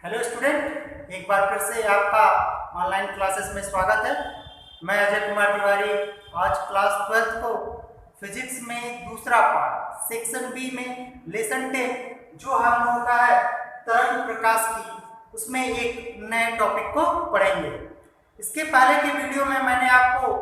Hello student, एक बार फिर से आपका ऑनलाइन क्लासेस में स्वागत है। मैं अजय कुमार तिवारी आज क्लास 12 को फिजिक्स में दूसरा पार्ट सेक्शन बी में लेसन 10 जो हम लोगों का है तरंग प्रकाश की, उसमें एक नए टॉपिक को पढ़ेंगे। इसके पहले के वीडियो में मैंने आपको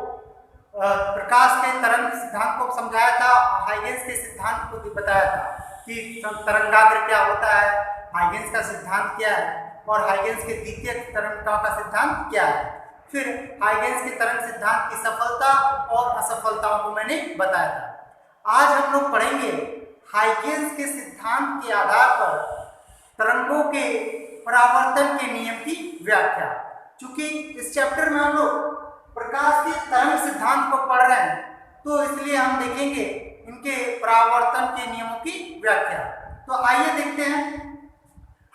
प्रकाश के तरंग सिद्धांत को समझाया था, हाइगेंस के सिद्धांत को भी बताया था कि तरंगाग्र क्या होता है, हाइगेंस का सिद्धांत क्या है और हाइगेंस के द्वितीय तरंगों का सिद्धांत क्या है। फिर हाइगेंस के तरंग सिद्धांत की सफलता और असफलताओं को मैंने बताया था। आज हम लोग पढ़ेंगे हाइगेंस के सिद्धांत के आधार पर तरंगों के परावर्तन के नियम की व्याख्या। चूंकि इस चैप्टर में हम लोग प्रकाश के तरंग सिद्धांत को पढ़ रहे हैं, तो इसलिए हम देखेंगे इनके परावर्तन के नियमों की व्याख्या। तो आइए देखते हैं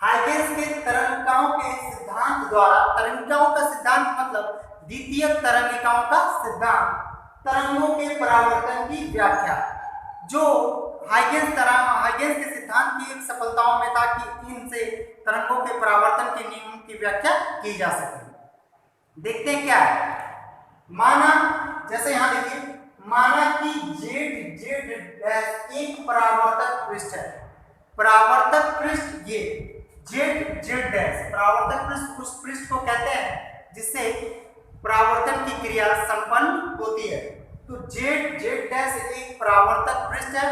हाइगेंस के तरंगिकाओं के सिद्धांत द्वारा, तरंगिकाओं का सिद्धांत मतलब द्वितीय तरंगिकाओं का सिद्धांत, तरंगों के परावर्तन की व्याख्या, जो हाइगेंस के सिद्धांत की एक सफलताओं में था कि इनसे तरंगों के परावर्तन के नियमों की व्याख्या की जा सके। देखते हैं क्या है। माना, जैसे यहां देखिए, माना कि जेड एक परावर्तक पृष्ठ है। परावर्तक पृष्ठ ये जेड डैश, परावर्तक पृष्ठ उस पृष्ठ को कहते हैं जिससे परावर्तन की क्रिया संपन्न होती है। तो जेड डैश एक परावर्तक पृष्ठ है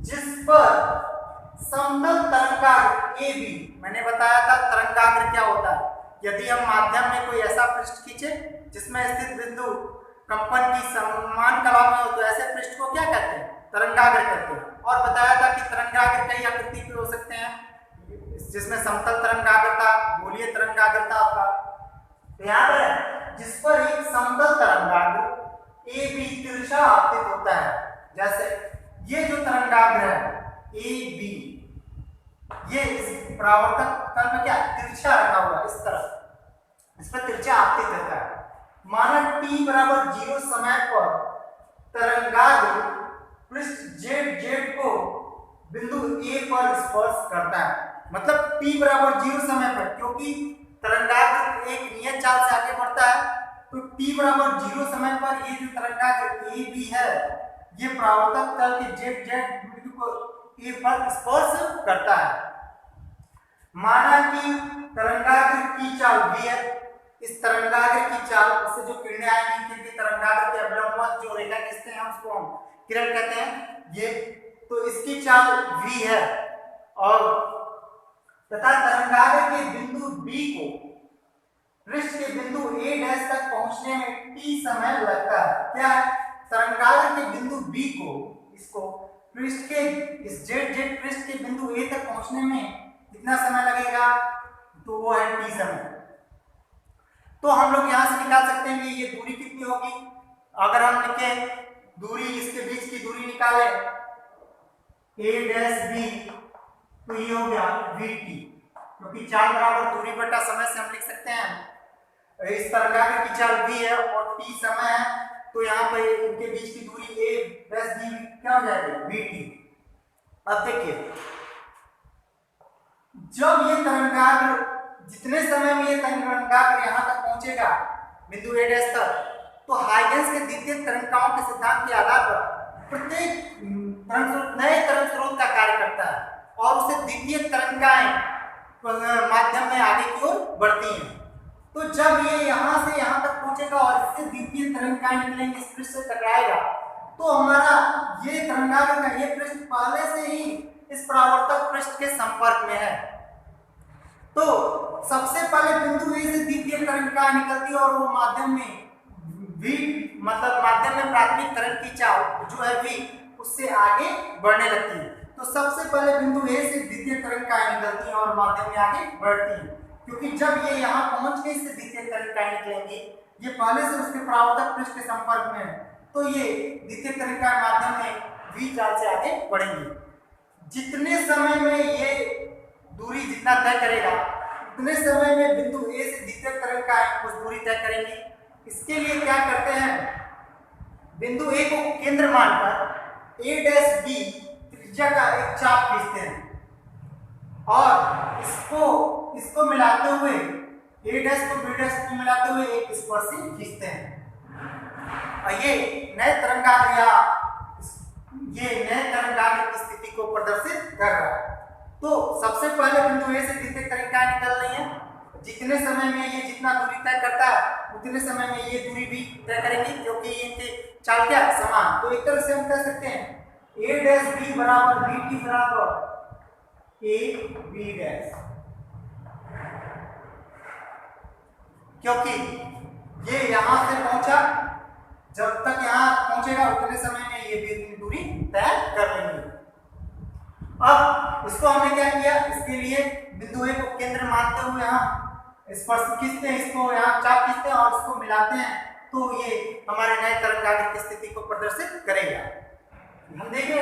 जिस पर समतल तरंगाग्र ए बी, मैंने बताया था तरंगाग्र क्या होता है। यदि हम माध्यम में कोई ऐसा पृष्ठ खींचे जिसमें स्थित बिंदु कंपन की समान कला में हो, तो ऐसे पृष्ठ को क्या कहते हैं? तरंगाग्र कहते हैं। और बताया था कि तरंगाग्र कई आकृति के हो सकते हैं, जिसमें समतल तरंगाग्र था, गोलीय तरंगाग्र था आपका। तो यहाँ पर जिस पर एक समतल तरंगाग्र ए बी तिरछा आपतित होता है, जैसे ये जो तरंगाग्र है ए बी, ये इस परावर्तक तल में क्या तिरछा रखा हुआ है, इस तरह इस पर तिरछा आपतित रहता है। माना t बराबर 0 समय पर तरंगाग्र पृष्ठ जेड को बिंदु A पर स्पर्श करता है। मतलब t बराबर 0 समय पर, क्योंकि तरंगाग्र एक नियत चाल से आगे बढ़ता है, तो t बराबर 0 समय पर ये जो तरंगाग्र ए बी है, ये परावर्तक तल के जेड बिंदु को A पर स्पर्श करता है। माना कि तरंगाग्र की चाल v है। इस तरंगाग्र की चाल से जो किरणें आएंगी, क्योंकि तरंगाग्र के अवलंबन जो रेखा खींचते हैं उसको हम किरण कहते हैं, ये तो इसकी चाल v है। और तथा तरंगाग्र के बिंदु b को पृष्ठ के बिंदु a डैश तक पहुंचने में t समय लगता है। क्या है? तरंगाग्र के बिंदु b को, इसको पृष्ठ के इस जेड पृष्ठ के बिंदु a तक पहुंचने में कितना समय लगेगा? तो वो है t समय। तो हम लोग यहां से निकाल सकते हैं कि ये दूरी कितनी होगी। अगर हम लिखें दूरी, इसके बीच की दूरी निकालें a डैश b, तो ये हो गया vt, क्योंकि चाल बराबर दूरी बटा समय से हम लिख सकते हैं। इस तरंगाग्र की चाल v है और t समय है, तो यहाँ पर इनके बीच की दूरी a डैश b क्या हो जाएगा? vt। अब देखिए, जब ये तरंगाग्र, जितने समय में ये तरंगाग्र यहाँ तक पहुंचेगा बिंदु a डैश तक, तो हाइगेंस के द्वितीय तरंगिकाओं के सिद्धांत के आधार पर प्रत्येक तरंग स्रोत नए तरंग स्रोत का कार्य करता है और उसे द्वितीय तरंगिकाएं माध्यम में आगे की ओर बढ़ती हैं। तो जब ये यहाँ से यहाँ तक पहुंचेगा और इससे द्वितीय तरंगिकाएं निकलेंगे, इस पृष्ठ से टकराएगा, तो हमारा ये तरंगाग्र का ये पृष्ठ पहले से ही इस परावर्तक पृष्ठ के संपर्क में है। तो सबसे पहले बिंदु A से द्वितीय तरंगिका निकलती है और वो माध्यम में V, मतलब माध्यम में प्राथमिक तरंग की चाल जो है V, उससे आगे बढ़ने लगती है। तो सबसे पहले बिंदु A से द्वितीय तरंगिकाएं निकलती हैं और माध्यम में आगे बढ़ती हैं, क्योंकि जब ये यहाँ पहुंच के इससे द्वितीय तरंगिकाएं निकलेंगी, ये पहले से उसके परावर्तक पृष्ठ के संपर्क में है, तो ये द्वितीय तरंगिकाएं माध्यम में V चाल से आगे बढ़ेंगी। जितने समय में ये दूरी जितना तय करेगा, उतने समय में बिंदु A से द्वितीय तरंगिकाएं कुछ दूरी तय करेंगी। इसके लिए क्या करते हैं, बिंदु A को केंद्र मानकर a डैश b त्रिज्या का एक चाप खींचते हैं और इसको इसको मिलाते हुए ए डैश को बी डैश को मिलाते हुए एक स्पर्शी खींचते हैं और ये नए तरंगाग्र की स्थिति को प्रदर्शित कर रहा है। तो सबसे पहले बिंदु ए से कितने तरीकाएं निकल रही हैं? जितने समय में ये जितना दूरी तय करता है उतने समय में ये दूरी भी तय करेंगी, क्योंकि इनके चाल क्या समान। तो एक तरह से हम कह सकते हैं ए डैश बी बराबर बी टी बराबर ए बी डैश, क्योंकि ये यहां से पहुंचा, जब तक यहां पहुंचेगा उतने समय में ये भी इतनी दूरी तय कर लेंगे। अब इसको हमने क्या किया, इसके लिए बिंदु ए को केंद्र मानते हुए यहाँ स्पर्श खींचते हैं, इसको यहाँ चाप खींचते हैं और इसको मिलाते हैं, तो ये हमारे नए तरंगाग्र की स्थिति को प्रदर्शित करेगा। हम देखें ए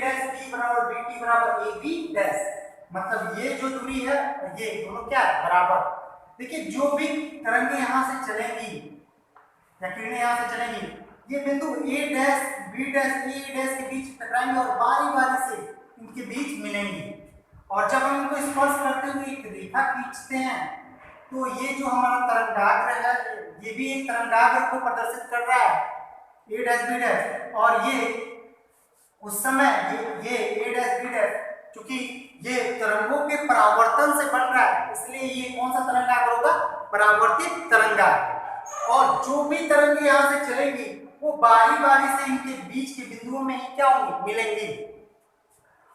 डैश बी बराबर बी टी बराबर ए बी डैश, मतलब ये जो दूरी है ये दोनों क्या है बराबर। देखिए जो भी तरंगे यहाँ से चलेंगी या किरणें यहाँ से चलेंगी, ये बिंदु ए dash B dash A dash के बीच टकराएंगे और बारी बारी से इनके बीच मिलेंगी। और जब हम इनको स्पर्श करते हुए एक रेखा खींचते हैं तो ये जो हमारा तरंगाग्र है ये भी एक तरंगाग्र को प्रदर्शित कर रहा है ए डैश बी डैश, और ये उस समय ये ए डैश बी डैश चूंकि ये तरंगों के परावर्तन से बन रहा है, इसलिए ये कौन सा तरंगाग्र होगा? परावर्तित तरंगाग्र। और जो भी तरंगे यहाँ से चलेंगी वो बारी बारी से इनके बीच के बिंदुओं में ही क्या होंगी? मिलेंगी।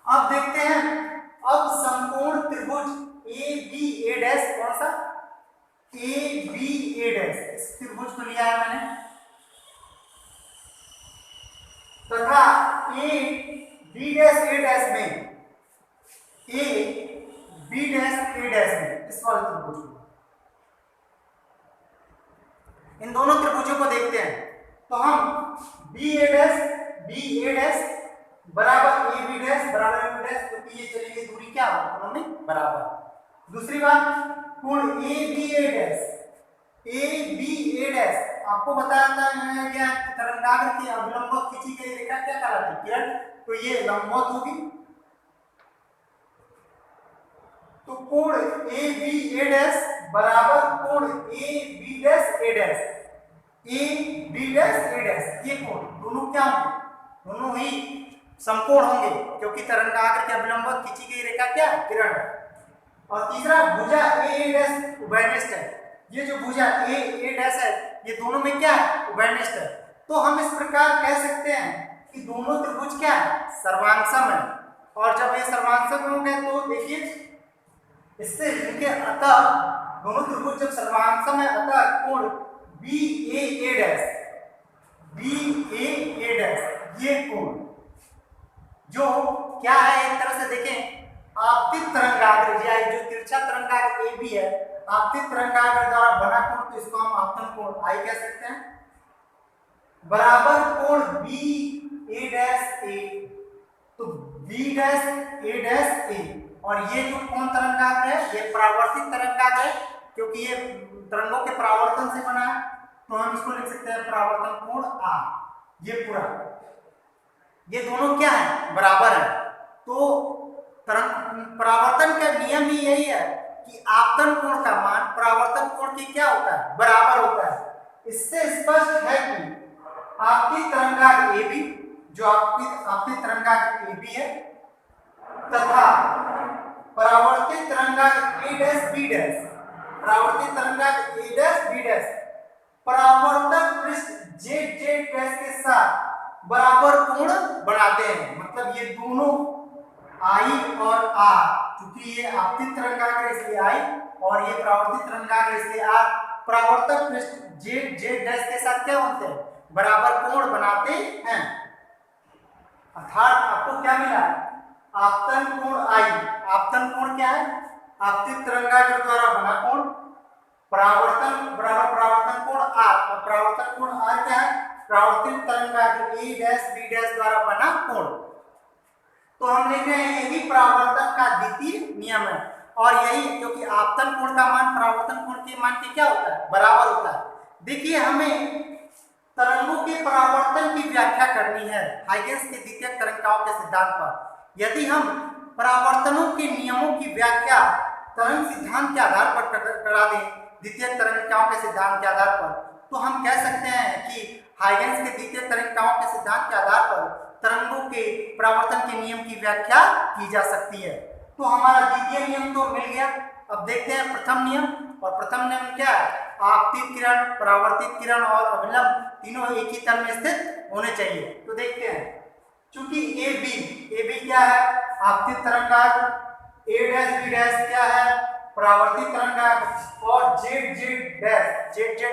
अब देखते हैं, अब समकोण त्रिभुज ए बी ए डैश, कौन सा? ए बी ए डैश, इस त्रिभुज को लिया है मैंने, तथा A B dash A dash में, A B dash A dash में, इस वाले त्रिभुज को, इन दोनों त्रिभुजों को देखते हैं। तो हम बी ए डैश बराबर ए बी डैश बराबर ए बी डैश, क्योंकि ये चलेंगे दूरी क्या हो दोनों में बराबर। दूसरी बात, कोण ए बी ए डैश आपको बताया था क्या, तरंगाग्र की अभिलंब खींची गई रेखा क्या कहलाती है? किरण। तो ये लंबवत होगी, तो कोण ए बी ए डैश बराबर कोण A B dash A dash, A B dash A dash, ये कोण दोनों क्या होंगे? दोनों ही समकोण होंगे, क्योंकि तरंगाग्र के अभिलंब खींची गई रेखा क्या है? किरण। और तीसरा, भुजा ए डैश उभयनिष्ठ है। ये जो भुजा ए डैश है ये दोनों में क्या है? उभयनिष्ठ है। तो हम इस प्रकार कह सकते हैं कि दोनों त्रिभुज क्या है? सर्वांगसम है। और जब ये सर्वांगसम होंगे तो देखिए इससे इनके अतः दोनों त्रिभुज जब सर्वांगसम है, अतः कोण बी ए डैश ये कोण जो क्या है, एक तरह से देखें आपतित तरंगाग्र या जो तिरछा तरंगाग्र ए बी है, आपतित तरंगाग्र द्वारा बना कोण, तो इसको हम आपतन कोण आई कह सकते हैं, बराबर कोण बी ए डैश ए, तो बी डैश ए डैश ए। और ये जो कौन तरंगाग्र है? ये परावर्तित तरंगाग्र है, क्योंकि ये तरंगों के परावर्तन से बना है, तो हम इसको लिख सकते हैं परावर्तन कोण आ। ये पूरा, ये दोनों क्या है? बराबर है। तो परावर्तन का नियम ही यही है कि आपतन कोण का मान परावर्तन कोण के क्या होता है? बराबर होता है। इससे स्पष्ट है कि आपकी तरंगाग्र ए बी, जो आपकी तरंगाग्र ए बी है, तथा परावर्तित तरंगाग्र ए डैश बी डैश, परावर्तित तरंगाग्र ए डैश बी डैश परावर्तक पृष्ठ जेड डैश के साथ बराबर कोण बनाते हैं। मतलब ये दोनों आई और आर, क्योंकि ये आपतित तरंगाग्र इसलिए आई और ये परावर्तित तरंगाग्र इसलिए आर, परावर्तक पृष्ठ जेड डैश के साथ क्या होते हैं? बराबर कोण बनाते हैं। अर्थात आपको क्या मिला? आपतन कोण आई। आपतन कोण क्या है? आपतित तरंगाग्र द्वारा बना कोण, परावर्तन बराबर परावर्तन कोण आर, और परावर्तन कोण आर क्या है? परावर्तित तरंगाग्र ए डैश बी डैश द्वारा बना कोण। तो हम लिख रहे हैं यही परावर्तन का द्वितीय नियम है, और यही क्योंकि आपतन कोण का मान परावर्तन कोण के मान के क्या होता है? बराबर होता है। देखिए हमें तरंगों के परावर्तन की व्याख्या करनी है हाइगेंस के द्वितीयक तरंगिकाओं के सिद्धांत पर। यदि हम परावर्तनों के नियमों की व्याख्या तरंग सिद्धांत के आधार पर करा दें, द्वितीय तरंगिकाओं के सिद्धांत के आधार पर, तो हम कह सकते हैं कि हाइगेंस के द्वितीय तरंगिकाओं के सिद्धांत के आधार पर तरंगों के परावर्तन के नियम की व्याख्या की जा सकती है। तो हमारा द्वितीय नियम तो मिल गया। अब देखते हैं प्रथम नियम। और प्रथम नियम क्या है? आपतित किरण, परावर्तित किरण और अभिलंब तीनों एक ही तल में स्थित होने चाहिए। तो देखते हैं, चूंकि ए बी क्या है? आपतित तरंगाग्र, ए डैश बी डैश क्या है? परावर्तित तरंगाग्र, और जेड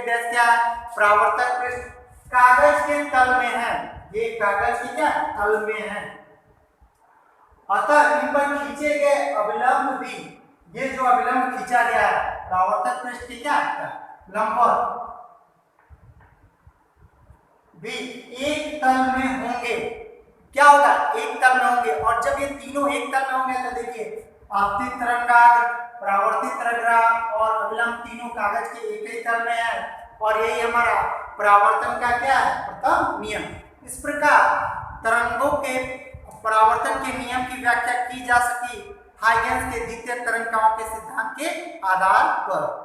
डैश क्या है? परावर्तक पृष्ठ कागज के तल में है। ये कागज के क्या तल में है। अतः इन पर खींचे गए अभिलंब भी, ये जो अभिलंब खींचा गया है परावर्तक पृष्ठ के क्या लंबवत भी एक तल में होंगे। क्या होगा? एक तल में होंगे। और जब ये तीनों एक तल में होंगे तो देखिए आपतित तरंगाग्र, परावर्तित तरंगाग्र और अभिलंब तीनों कागज के एक ही तल में है। और यही हमारा परावर्तन का क्या है? प्रथम नियम। इस प्रकार तरंगों के परावर्तन के नियम की व्याख्या की जा सकी हाइगेंस के द्वितीय तरंगिकाओं के सिद्धांत के आधार पर।